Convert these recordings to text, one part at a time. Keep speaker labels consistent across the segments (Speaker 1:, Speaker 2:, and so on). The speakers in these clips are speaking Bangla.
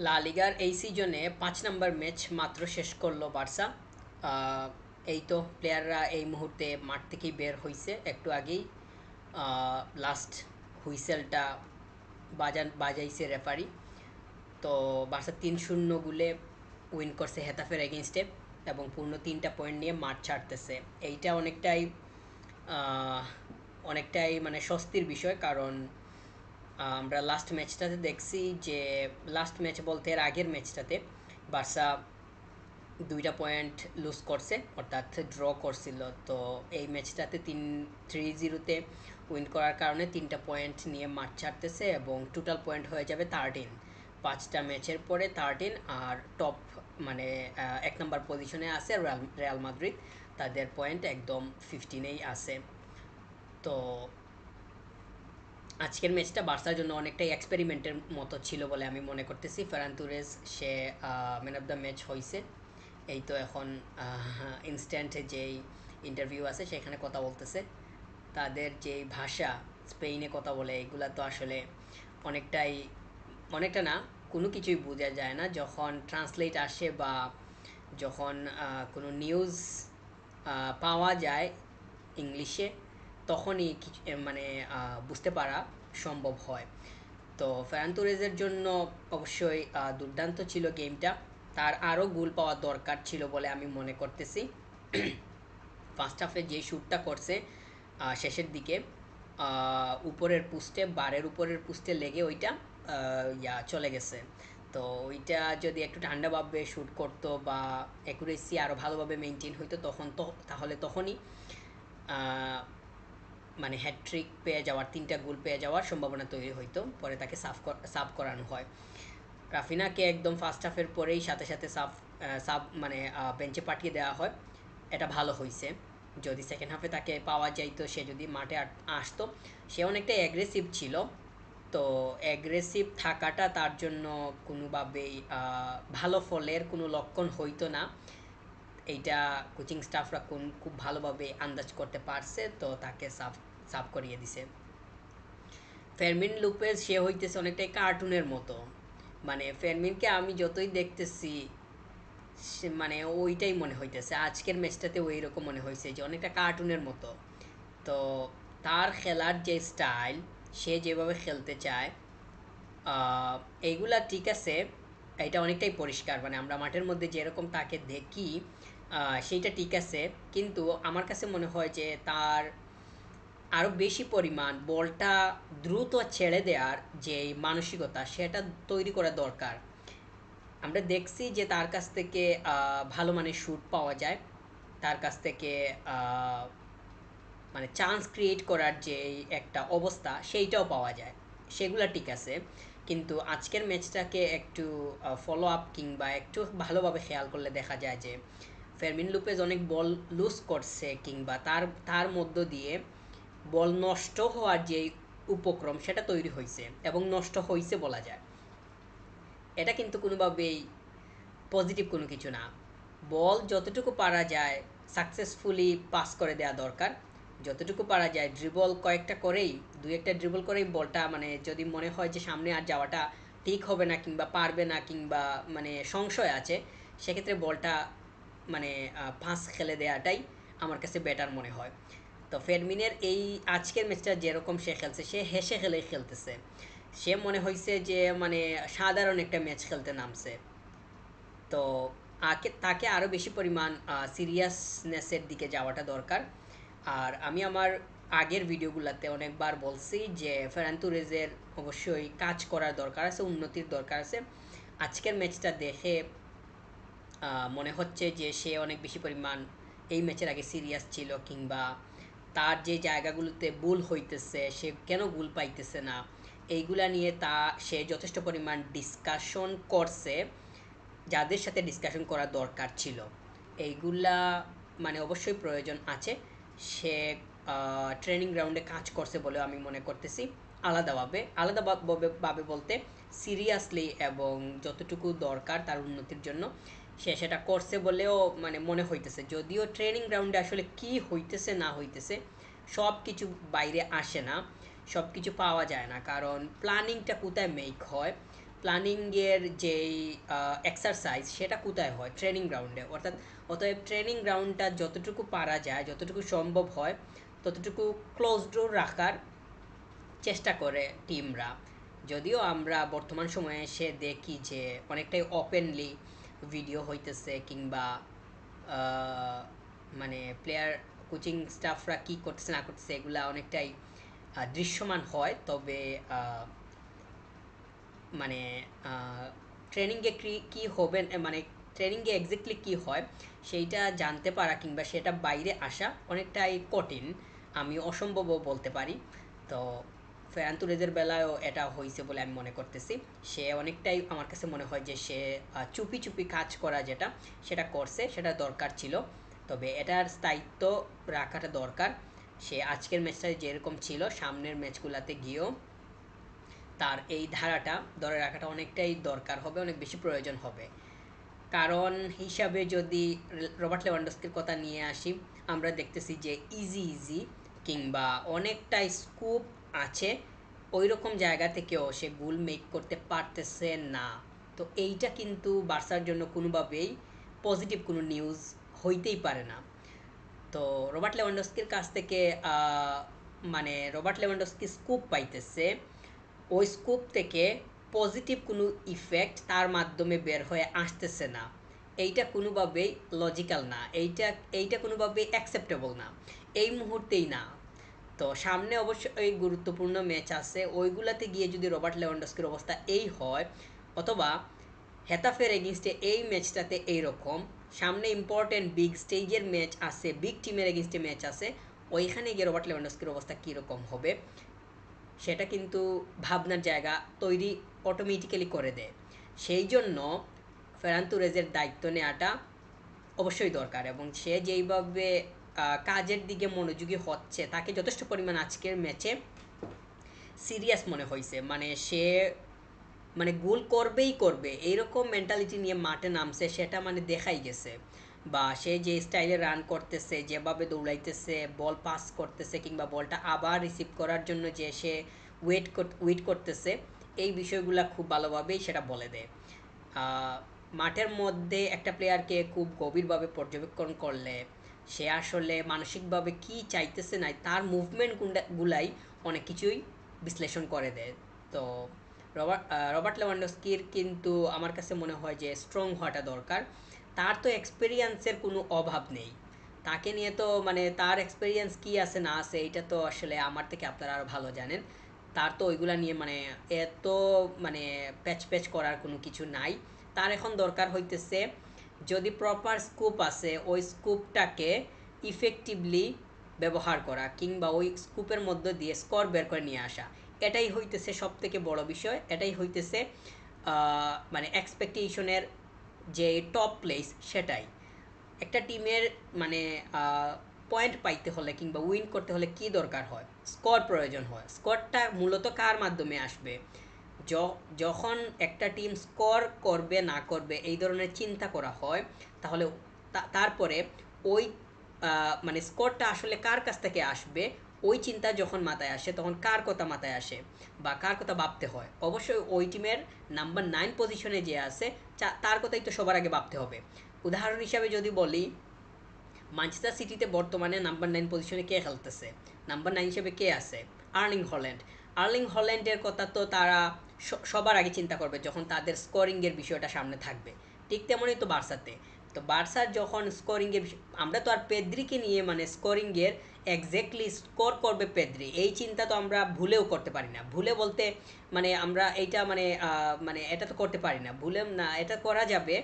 Speaker 1: লা লিগার এই সিজনে 5 নম্বর ম্যাচ মাত্র শেষ করলো বার্সা। আহ, এই তো প্লেয়াররা এই মুহূর্তে মাঠ থেকেই বের হয়েছে একটু আগেই। লাস্ট হুইসেলটা বাজাইছে রেফারি। তো বার্সা 3-0 গোলে উইন করছে হেতাফের এগেনস্টে এবং পূর্ণ 3টা পয়েন্ট নিয়ে মাঠ ছাড়তেছে। এইটা আহ, অনেকটাই মানে স্বস্তির বিষয়, কারণ আমরা লাস্ট ম্যাচটাতে দেখছি যে লাস্ট ম্যাচ বলতে এর আগের ম্যাচটাতে বার্সা 2টা পয়েন্ট লুজ করছে, অর্থাৎ ড্র করছিল। তো এই ম্যাচটাতে 3-0-তে উইন করার কারণে 3টা পয়েন্ট নিয়ে মাঠ ছাড়তেছে এবং টোটাল পয়েন্ট হয়ে যাবে 13। 5টা ম্যাচের পরে 13। আর টপ মানে 1 নম্বর পজিশনে আছে রিয়াল মাদ্রিদ, তাদের পয়েন্ট একদম 15-এই আছে। তো আজকের ম্যাচটা বার্সার জন্য অনেকটাই এক্সপেরিমেন্টের মতো ছিল বলে আমি মনে করতেছি। ফেরান তুরেস সে ম্যান অফ দ্য ম্যাচ হয়েছে। এই তো এখন ইনস্ট্যান্ট যেই ইন্টারভিউ আছে সেখানে কথা বলতেছে। তাদের যেই ভাষা, স্পেনে কথা বলে, এগুলা তো আসলে অনেকটাই, অনেকটা না, কোনো কিছুই বোঝা যায় না যখন ট্রান্সলেট আসে বা যখন কোনো নিউজ পাওয়া যায় ইংলিশে, তখনই কিছু মানে বুঝতে পারা সম্ভব হয়। তো ফ্যান তুরেজের জন্য অবশ্যই দুর্দান্ত ছিল গেমটা। তার আরও গোল পাওয়া দরকার ছিল বলে আমি মনে করতেছি। ফার্স্ট হাফে যে শ্যুটটা করছে শেষের দিকে, উপরের পুস্টে, বারের উপরের পুস্টে লেগে ওইটা চলে গেছে। তো ওইটা যদি একটু ঠান্ডাভাবে শ্যুট করতো বা অ্যাকুরেসি আরও ভালোভাবে মেনটেন হইতো, তাহলে তখনই আহ, মানে হ্যাটট্রিক পেয়ে যাওয়ার, 3টা গোল পেয়ে যাওয়ার সম্ভাবনা তৈরি হইতো। পরে তাকে সাফ করানো হয়। রাফিনাকে একদম ফার্স্ট হাফের পরেই সাথে সাথে সাব মানে বেঞ্চে পাঠিয়ে দেওয়া হয়। এটা ভালো হয়েছে। যদি সেকেন্ড হাফে তাকে পাওয়া যাইতো, সে যদি মাঠে আসতো, সে অনেকটা অ্যাগ্রেসিভ ছিল। তো অ্যাগ্রেসিভ থাকাটা তার জন্য কোনোভাবেই ভালো ফলের কোনো লক্ষণ হইতো না। এইটা কোচিং স্টাফরা খুব ভালোভাবে আন্দাজ করতে পারছে, তো তাকে সাফ সাফ করিয়ে দিছে। ফেরমিন লুপেজ সে হইতেছে অনেকটাই কার্টুনের মতো। মানে ফেরমিনকে আমি যতই দেখতেছি, মানে ওইটাই মনে হইতেছে। আজকের ম্যাচটাতে ওই রকম মনে হয়েছে যে অনেকটা কার্টুনের মতো। তো তার খেলার যে স্টাইল, সে যেভাবে খেলতে চায়, আহ, এইগুলা ঠিক আছে। এটা অনেকটাই পরিষ্কার, মানে আমরা মাঠের মধ্যে যেরকম তাকে দেখি সেইটা ঠিক আছে। কিন্তু আমার কাছে মনে হয় যে তার আরও বেশি পরিমাণ বলটা দ্রুত ছেড়ে দেওয়ার যে মানসিকতা, সেটা তৈরি করা দরকার। আমরা দেখছি যে তার কাছ থেকে ভালো মানের শ্যুট পাওয়া যায়। তার কাছ থেকে আহ, মানে চান্স ক্রিয়েট করার যে একটা অবস্থা, সেইটাও পাওয়া যায়। সেগুলো ঠিক আছে। কিন্তু আজকের ম্যাচটাকে একটু ফলো আপ কিংবা একটু ভালোভাবে খেয়াল করলে দেখা যায় যে ফেরমিন লুপেজ অনেক বল লুজ করছে, কিংবা তার তার মধ্য দিয়ে বল নষ্ট হওয়ার যে উপক্রম সেটা তৈরি হয়েছে এবং নষ্ট হয়েছে বলা যায়। এটা কিন্তু কোনোভাবেই পজিটিভ কোনো কিছু না। বল যতটুকু পারা যায় সাকসেসফুলি পাস করে দেওয়া দরকার। যতটুকু পারা যায় ড্রিবল কয়েকটা করেই, দুই একটা ড্রিবল করেই বলটা, মানে যদি মনে হয় যে সামনে আর যাওয়াটা ঠিক হবে না কিংবা পারবে না কিংবা মানে সংশয় আছে, সেক্ষেত্রে বলটা মানে পাস খেলে দেওয়াটাই আমার কাছে বেটার মনে হয়। তো ফেরমিনের এই আজকের ম্যাচটা যেরকম সে খেলছে, সে হেসে খেলেই খেলতেছে। সে মনে হয়েছে যে মানে সাধারণ একটা ম্যাচ খেলতে নামছে। তো তাকে আরও বেশি পরিমাণ সিরিয়াসনেসের দিকে যাওয়াটা দরকার। আর আমি আমার আগের ভিডিওগুলোতে অনেকবার বলছি যে ফেরান তুরেজের অবশ্যই কাজ করার দরকার আছে, উন্নতির দরকার আছে। আজকের ম্যাচটা দেখে মনে হচ্ছে যে সে অনেক বেশি পরিমাণ এই ম্যাচের আগে সিরিয়াস ছিল, কিংবা তার যে জায়গাগুলোতে ভুল হইতেছে, সে কেন ভুল পাইতেছে না, এইগুলা নিয়ে সে যথেষ্ট পরিমাণ ডিসকাশন করছে, যাদের সাথে ডিসকাশন করা দরকার ছিল। এইগুলা মানে অবশ্যই প্রয়োজন আছে। সে ট্রেনিং গ্রাউন্ডে কাজ করছে বলেও আমি মনে করতেছি। আলাদাভাবে বলতে সিরিয়াসলি এবং যতটুকু দরকার তার উন্নতির জন্য সে সেটা করছে বলেও মানে মনে হইতেছে। যদিও ট্রেনিং গ্রাউন্ডে আসলে কি হইতেছে না হইতেছে সব কিছু বাইরে আসে না, সব কিছু পাওয়া যায় না, কারণ প্ল্যানিংটা কোথায় মেক হয়, প্ল্যানিংয়ের যেই এক্সারসাইজ সেটা কোথায় হয়? ট্রেনিং গ্রাউন্ডে। অতএব ট্রেনিং গ্রাউন্ডটা যতটুকু পারা যায়, যতটুকু সম্ভব হয় ততটুকু ক্লোজ ডোর রাখার চেষ্টা করে টিমরা। যদিও আমরা বর্তমান সময়ে এসে দেখি যে অনেকটাই ওপেনলি ভিডিও হইতেছে, কিংবা মানে প্লেয়ার কোচিং স্টাফরা কী করতেছে না করতেছে এগুলা অনেকটাই দৃশ্যমান হয়। তবে মানে ট্রেনিংয়ে কী হবে, মানে ট্রেনিংয়ে এক্স্যাক্টলি কী হয় সেইটা জানতে পারা কিংবা সেটা বাইরে আসা অনেকটাই কঠিন, আমি অসম্ভবও বলতে পারি। তো ফেরান তুরেজের বেলায়ও এটা হয়েছে বলে আমি মনে করতেছি। সে অনেকটাই আমার কাছে মনে হয় যে সে চুপি চুপি কাজ করা যেটা সেটা করছে, সেটা দরকার ছিল। তবে এটার স্থায়িত্ব রাখাটা দরকার। সে আজকের ম্যাচটা যেরকম ছিল, সামনের ম্যাচগুলোতে গিয়েও তার এই ধারাটা ধরে রাখাটা অনেকটাই দরকার হবে, অনেক বেশি প্রয়োজন হবে। কারণ হিসাবে যদি রবার্ট লেভানডস্কির কথা নিয়ে আসি, আমরা দেখতেছি যে ইজি ইজি কিংবা অনেকটাই স্কোপ আছে ওই রকম জায়গা থেকেও সে গোল মেক করতে পারতেছে না। তো এইটা কিন্তু বার্সার জন্য কোনোভাবেই পজিটিভ কোনো নিউজ হইতেই পারে না। তো রবার্ট লেভানডস্কির কাছ থেকে মানে রবার্ট লেভানডস্কি স্কুপ পাইতেছে, ওই স্কোপ থেকে পজিটিভ কোনো ইফেক্ট তার মাধ্যমে বের হয়ে আসতেছে না। এইটা কোনোভাবেই লজিক্যাল না, এইটা কোনোভাবেই অ্যাকসেপ্টেবল না, এই মুহূর্তেই না। তো সামনে অবশ্যই গুরুত্বপূর্ণ ম্যাচ আছে, ওইগুলাতে গিয়ে যদি রবার্ট লেভানডস্কির অবস্থা এই হয়, অথবা হেতাফের এগেনস্টে এই ম্যাচটাতে এইরকম, সামনে ইম্পর্টেন্ট বিগ স্টেজের ম্যাচ আছে, বিগ টিমের এগেনস্টে ম্যাচ আছে, ওইখানে গিয়ে রবার্ট লেভানডস্কির অবস্থা কীরকম হবে সেটা কিন্তু ভাবনার জায়গা তৈরি অটোমেটিক্যালি করে দেয়। সেই জন্য ফেরান তুরেজের দায়িত্ব নেওয়াটা অবশ্যই দরকার, এবং সে যেইভাবে কাজের দিকে মনোযোগী হচ্ছে তাকে যথেষ্ট পরিমাণ আজকের ম্যাচে সিরিয়াস মনে হয়েছে। মানে সে মানে গোল করবেই করবে এইরকম মেন্টালিটি নিয়ে মাঠে নামছে, সেটা মানে দেখাই গেছে। বা সে যে স্টাইলে রান করতেছে, যেভাবে দৌড়াইতেছে, বল পাস করতেছে, কিংবা বলটা আবার রিসিভ করার জন্য যে সে ওয়েট করতেছে, এই বিষয়গুলো খুব ভালোভাবেই সেটা বলে দেয়। মাঠের মধ্যে একটা প্লেয়ারকে খুব গভীরভাবে পর্যবেক্ষণ করলে সে আসলে মানসিকভাবে কি চাইতেছে না, তার মুভমেন্টগুলাই অনেক কিছুই বিশ্লেষণ করে দেয়। তো রবার্ট লেভানডস্কির কিন্তু আমার কাছে মনে হয় যে স্ট্রং হওয়াটা দরকার। তার তো এক্সপিরিয়েন্সের কোনো অভাব নেই, তাকে নিয়ে তো মানে তার এক্সপিরিয়েন্স কি আছে না আছে এটা তো আসলে আমার থেকে আপনারা আরও ভালো জানেন। তার তো ওইগুলা নিয়ে মানে এত মানে প্যাচ প্যাচ করার কোনো কিছু নাই। তার এখন দরকার হইতেছে, যদি প্রপার স্কোপ আছে ওই স্কোপটাকে ইফেক্টিভলি ব্যবহার করা, কিংবা ওই স্কোপের মধ্য দিয়ে স্কোর বের করে নিয়ে আসা। এটাই হইতেছে সব থেকে বড় বিষয়, এটাই হইতেছে মানে এক্সপেকটেশনের যে টপ প্লেস সেটাই। একটা টিমের মানে পয়েন্ট পাইতে হলে কিংবা উইন করতে হলে কি দরকার হয়? স্কোর প্রয়োজন হয়। স্কোরটা মূলত কার মাধ্যমে আসবে? যখন একটা টিম স্কোর করবে না করবে এই ধরনের চিন্তা করা হয়, তাহলে তারপরে ওই মানে স্কোরটা আসলে কার কাছ থেকে আসবে ওই চিন্তা যখন মাথায় আসে, তখন কার কথা মাথায় আসে বা কার কথা ভাবতে হয়? অবশ্যই ওই টিমের নাম্বার 9 পজিশনে যে আছে তার কথাই তো সবার আগে ভাবতে হবে। উদাহরণ হিসাবে যদি বলি, ম্যানচেস্টার সিটিতে বর্তমানে নাম্বার 9 পজিশনে কে খেলতেছে? নাম্বার 9 হিসেবে কে আছে? Erling Haaland. আর্লিং হল্যান্ডের কথা তো তারা সবার আগে চিন্তা করবে যখন তাদের স্কোরিংয়ের বিষয়টা সামনে থাকবে। ঠিক তেমনই তো বার্সাতে। তো বার্সার যখন স্কোরিংয়ের আমরা তো আর পেদ্রিকে নিয়ে মানে স্কোরিংয়ের এক্স্যাক্টলি স্কোর করবে পেদ্রি এই চিন্তা তো আমরা ভুলেও করতে পারি না। ভুলে বলতে মানে আমরা এইটা মানে মানে এটা তো করতে পারি না, ভুলে না, এটা করা যাবে।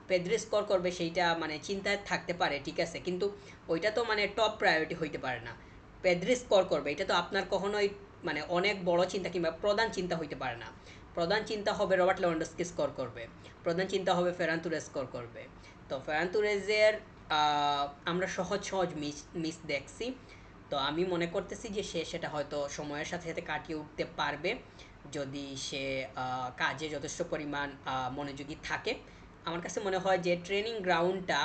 Speaker 1: পেদ্রি স্কোর করবে সেইটা মানে চিন্তায় থাকতে পারে, ঠিক আছে, কিন্তু ওইটা তো মানে টপ প্রায়োরিটি হইতে পারে না। পেদ্রি স্কোর করবে এটা তো আপনার কখনোই মানে অনেক বড় চিন্তা কিংবা প্রধান চিন্তা হইতে পারে না। প্রধান চিন্তা হবে রবার্ট লেভানডস্কি স্কোর করবে, প্রধান চিন্তা হবে ফেরান তুরেজ স্কোর করবে। তো ফেরান তুরেজের আমরা সহজ সহজ মিস দেখছি। তো আমি মনে করতেছি যে সে সেটা হয়তো সময়ের সাথে সাথে কাটিয়ে উঠতে পারবে, যদি সে কাজে যথেষ্ট পরিমাণ মনোযোগী থাকে। আমার কাছে মনে হয় যে ট্রেনিং গ্রাউন্ডটা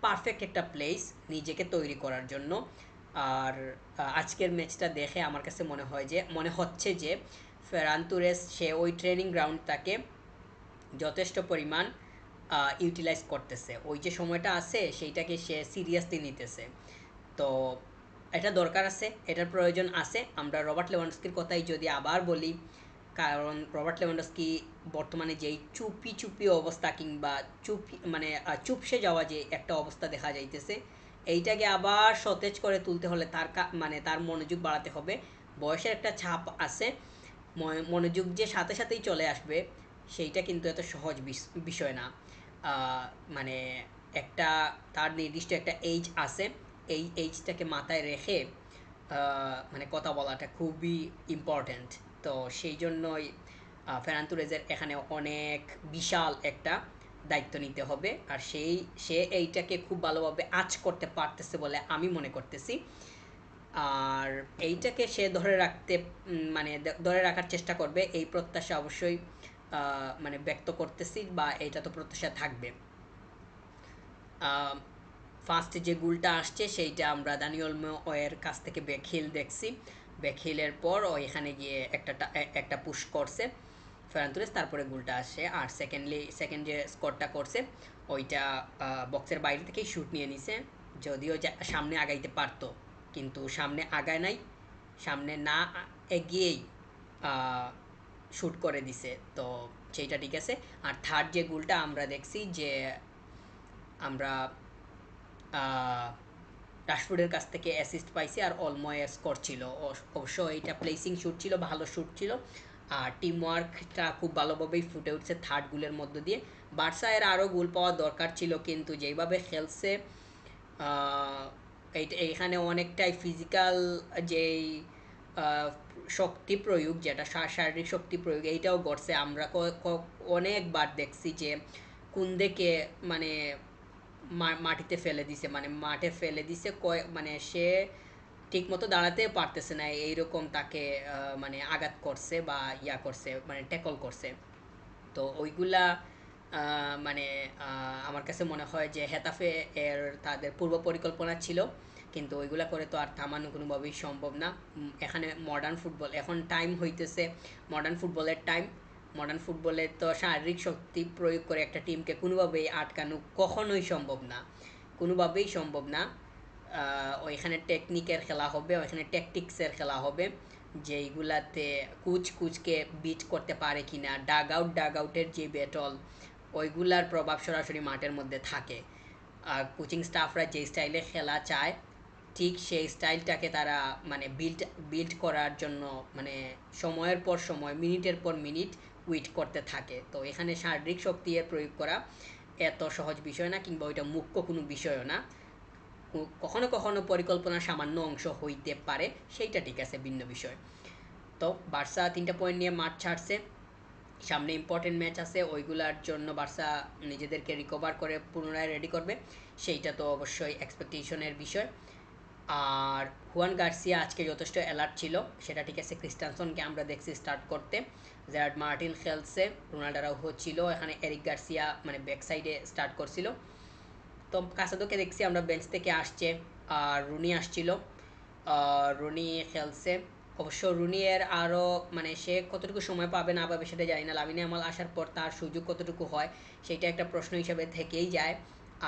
Speaker 1: পারফেক্ট একটা প্লেস নিজেকে তৈরি করার জন্য। আর আজকের ম্যাচটা দেখে আমার কাছে মনে হচ্ছে যে ফেরান তুরেস সে ওই ট্রেনিং গ্রাউন্ডটাকে যথেষ্ট পরিমাণ ইউটিলাইজ করতেছে, ওই যে সময়টা আছে সেইটাকে সে সিরিয়াসলি নিতেছে। তো এটা দরকার আছে, এটার প্রয়োজন আছে। আমরা রবার্ট লেভানডস্কির কথাই যদি আবার বলি, কারণ রবার্ট লেভানডস্কি বর্তমানে যেই চুপি চুপি অবস্থা কিংবা চুপি মানে চুপসে যাওয়া যে একটা অবস্থা দেখা যাইতেছে, এইটাকে আবার সতেজ করে তুলতে হলে মানে তার মনোযোগ বাড়াতে হবে। বয়সের একটা ছাপ আছে, মনোযোগ যে সাথে সাথেই চলে আসবে সেইটা কিন্তু এত সহজ বিষয় না। মানে একটা তার নির্দিষ্ট একটা এইজ আছে, এই এইজটাকে মাথায় রেখে মানে কথা বলাটা খুবই ইম্পর্ট্যান্ট। তো সেই জন্যই ফেরান তুরেজের এখানে অনেক বিশাল একটা দায়িত্ব নিতে হবে, আর সে এইটাকে খুব ভালোভাবে আঁচ করতে পারতেছে বলে আমি মনে করতেছি। আর এইটাকে সে ধরে রাখতে মানে ধরে রাখার চেষ্টা করবে, এই প্রত্যাশা অবশ্যই মানে ব্যক্ত করতেছি, বা এটা তো প্রত্যাশা থাকবে। ফার্স্ট যে গোলটা আসছে সেইটা আমরা দানিয়েল ওয়ের কাছ থেকে ব্যাকহিল দেখছি। ব্যাকহিলের পর ও এখানে গিয়ে একটা পুশ করছে ফেরান তুরেস, তারপরে গোলটা আসে। আর সেকেন্ড যে স্কোরটা করছে ওইটা বক্সের বাইরে থেকেই শ্যুট নিয়ে নিছে, যদিও সামনে আগাইতে পারতো, কিন্তু সামনে আগায় নাই, সামনে না এগিয়েই শ্যুট করে দিছে। তো সেইটা ঠিক আছে। আর থার্ড যে গোলটা আমরা দেখছি যে আমরা রাশফোর্ডের কাছ থেকে অ্যাসিস্ট পাইছি আর অলমোয়ে স্কোর ছিল। অবশ্য এইটা প্লেসিং শ্যুট ছিল, ভালো শ্যুট ছিল, আর টিম ওয়ার্কটা খুব ভালোভাবেই ফুটে উঠছে থার্ড গোলের মধ্য দিয়ে। বার্সা এর আরও গোল পাওয়া দরকার ছিল, কিন্তু যেইভাবে খেলছে এইখানে অনেকটাই ফিজিক্যাল যেই শক্তি প্রয়োগ, যেটা শারীরিক শক্তি প্রয়োগ, এইটাও ঘটছে। আমরা অনেকবার দেখছি যে কুন্দেকে মানে মাটিতে ফেলে দিছে, মানে মাঠে ফেলে দিছে, মানে সে ঠিক মতো দাঁড়াতে পারতেছে না, এইরকম তাকে মানে আঘাত করছে বা করছে, মানে ট্যাকল করছে। তো ওইগুলা মানে আমার কাছে মনে হয় যে হেতাফে এর তাদের পূর্ব পরিকল্পনা ছিল, কিন্তু ওইগুলা করে তো আর থামানো কোনোভাবেই সম্ভব না। এখানে মডার্ন ফুটবল, এখন টাইম হইতেছে মডার্ন ফুটবলের টাইম। মডার্ন ফুটবলে তো শারীরিক শক্তি প্রয়োগ করে একটা টিমকে কোনোভাবেই আটকানো কখনোই সম্ভব না, কোনোভাবেই সম্ভব না। ওইখানে টেকনিকের খেলা হবে, ওইখানে ট্যাকটিক্সের খেলা হবে, যেইগুলাতে কুচকে বিট করতে পারে কিনা, ডাগ আউটের যে ব্যাটল, ওইগুলার প্রভাব সরাসরি মাঠের মধ্যে থাকে। আর কোচিং স্টাফরা যে স্টাইলে খেলা চায় ঠিক সেই স্টাইলটাকে তারা মানে বিল্ড করার জন্য মানে সময়ের পর সময়, মিনিটের পর মিনিট উইট করতে থাকে। তো এখানে শারীরিক শক্তি প্রয়োগ করা এত সহজ বিষয় না, কিংবা ওইটা মুখ্য কোনো বিষয়ও না। কখনো কখনো পরিকল্পনার সামান্য অংশ হইতে পারে, সেইটা ঠিক আছে, ভিন্ন বিষয়। তো বার্সা 3টা পয়েন্ট নিয়ে মাঠ ছাড়ছে, সামনে ইম্পর্টেন্ট ম্যাচ আছে, ওইগুলার জন্য বার্সা নিজেদেরকে রিকভার করে পুনরায় রেডি করবে, সেইটা তো অবশ্যই এক্সপেকটেশনের বিষয়। আর হুয়ান গার্সিয়া আজকে যথেষ্ট অ্যালার্ট ছিল, সেটা ঠিক আছে। ক্রিস্টানসনকে আমরা দেখছি স্টার্ট করতে, জেরার্ড মার্টিন খেলছে, রোনাল্ডো আরাউজো ছিল, এখানে এরিক গার্সিয়া মানে ব্যাক সাইডে স্টার্ট করছিল। তো কাসাদোকে দেখছি আমরা বেঞ্চ থেকে আসছে, আর রুনি আসছিল, রুনি খেলছে। অবশ্য রুনি এর আরও মানে সে কতটুকু সময় পাবে না পাবে সেটা জানি না, লামিনে আমাল আসার পর তার সুযোগ কতটুকু হয় সেটা একটা প্রশ্ন হিসাবে থেকেই যায়।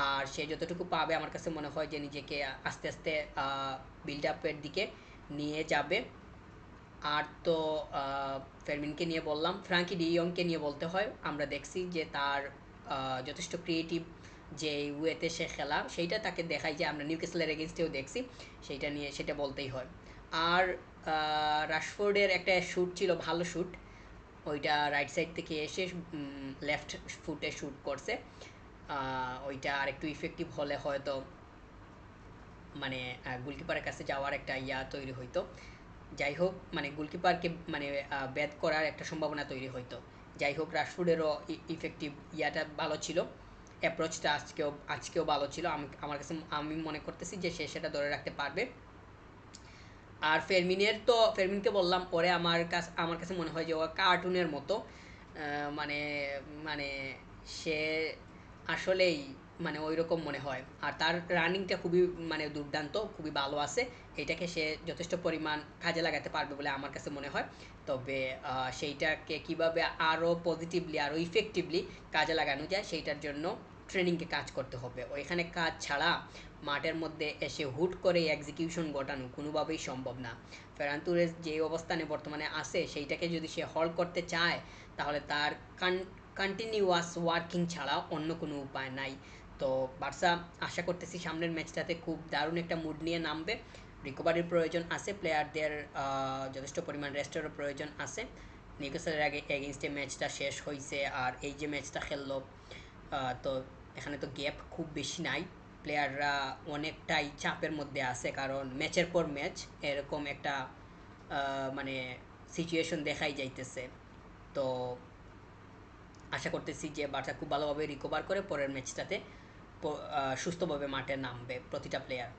Speaker 1: আর সে যতটুকু পাবে আমার কাছে মনে হয় যে নিজেকে আস্তে আস্তে বিল্ড আপের দিকে নিয়ে যাবে। আর তো ফেরমিনকে নিয়ে বললাম, ফ্রাঙ্কি ডিয়ংকে নিয়ে বলতে হয়, আমরা দেখছি যে তার যথেষ্ট ক্রিয়েটিভ যে ওয়েতে সে খেলা, সেইটা তাকে দেখায় যে আমরা নিউক্যাসলের এগেনস্টেও দেখছি, সেইটা নিয়ে সেটা বলতেই হয়। আর রাশফোর্ডের একটা শ্যুট ছিল, ভালো শ্যুট, ওইটা রাইট সাইড থেকে এসে লেফট ফুটে শ্যুট করছে। ওইটা আরেকটু ইফেক্টিভ হলে হয়তো মানে গোলকিপারের কাছে যাওয়ার একটা তৈরি হইতো। যাই হোক, মানে গোলকিপারকে মানে ব্যাট করার একটা সম্ভাবনা তৈরি হইতো। যাই হোক, রাশফোর্ডেরও ইফেক্টিভ ভালো ছিল, অ্যাপ্রোচটা আজকেও ভালো ছিল। আমার কাছে আমি মনে করতেছি যে সে সেটা ধরে রাখতে পারবে। আর ফেরমিনকে বললাম, ওরে আমার কাছে মনে হয় যে ও কার্টুনের মতো, মানে মানে সে আসলেই মানে ওই রকম মনে হয়। আর তার রানিংটা খুবই মানে দুর্দান্ত, খুবই ভালো আছে। এটাকে সে যথেষ্ট পরিমাণ কাজে লাগাতে পারবে বলে আমার কাছে মনে হয়। তবে সেইটাকে কিভাবে আরও পজিটিভলি আরও ইফেক্টিভলি কাজে লাগানো যায় সেইটার জন্য ট্রেনিংকে কাজ করতে হবে। ওইখানে কাজ ছাড়া মাঠের মধ্যে এসে হুট করে এক্সিকিউশন ঘটানো কোনোভাবেই সম্ভব না। ফেরান তুরেস যে অবস্থানে বর্তমানে আছে সেইটাকে যদি সে হল করতে চায় তাহলে তার কন্টিনিউয়াস ওয়ার্কিং ছাড়া অন্য কোনো উপায় নাই। তো বার্সা আশা করতেছি সামনের ম্যাচটাতে খুব দারুণ একটা মুড নিয়ে নামবে। রিকভারির প্রয়োজন আছে প্লেয়ারদের, যথেষ্ট পরিমাণ রেস্টেরও প্রয়োজন আছে। নিউক্যাসলের আগে এগেনস্টে ম্যাচটা শেষ হয়েছে আর এই যে ম্যাচটা খেললো, তো এখানে তো গ্যাপ খুব বেশি নাই। প্লেয়াররা অনেকটাই চাপের মধ্যে আছে কারণ ম্যাচের পর ম্যাচ এরকম একটা মানে সিচুয়েশন দেখাই যাইতেছে। তো আশা করতেছি যে বার্সা খুব ভালোভাবে রিকভার করে পরের ম্যাচটাতে সুস্থভাবে মাঠে নামবে প্রতিটা প্লেয়ার।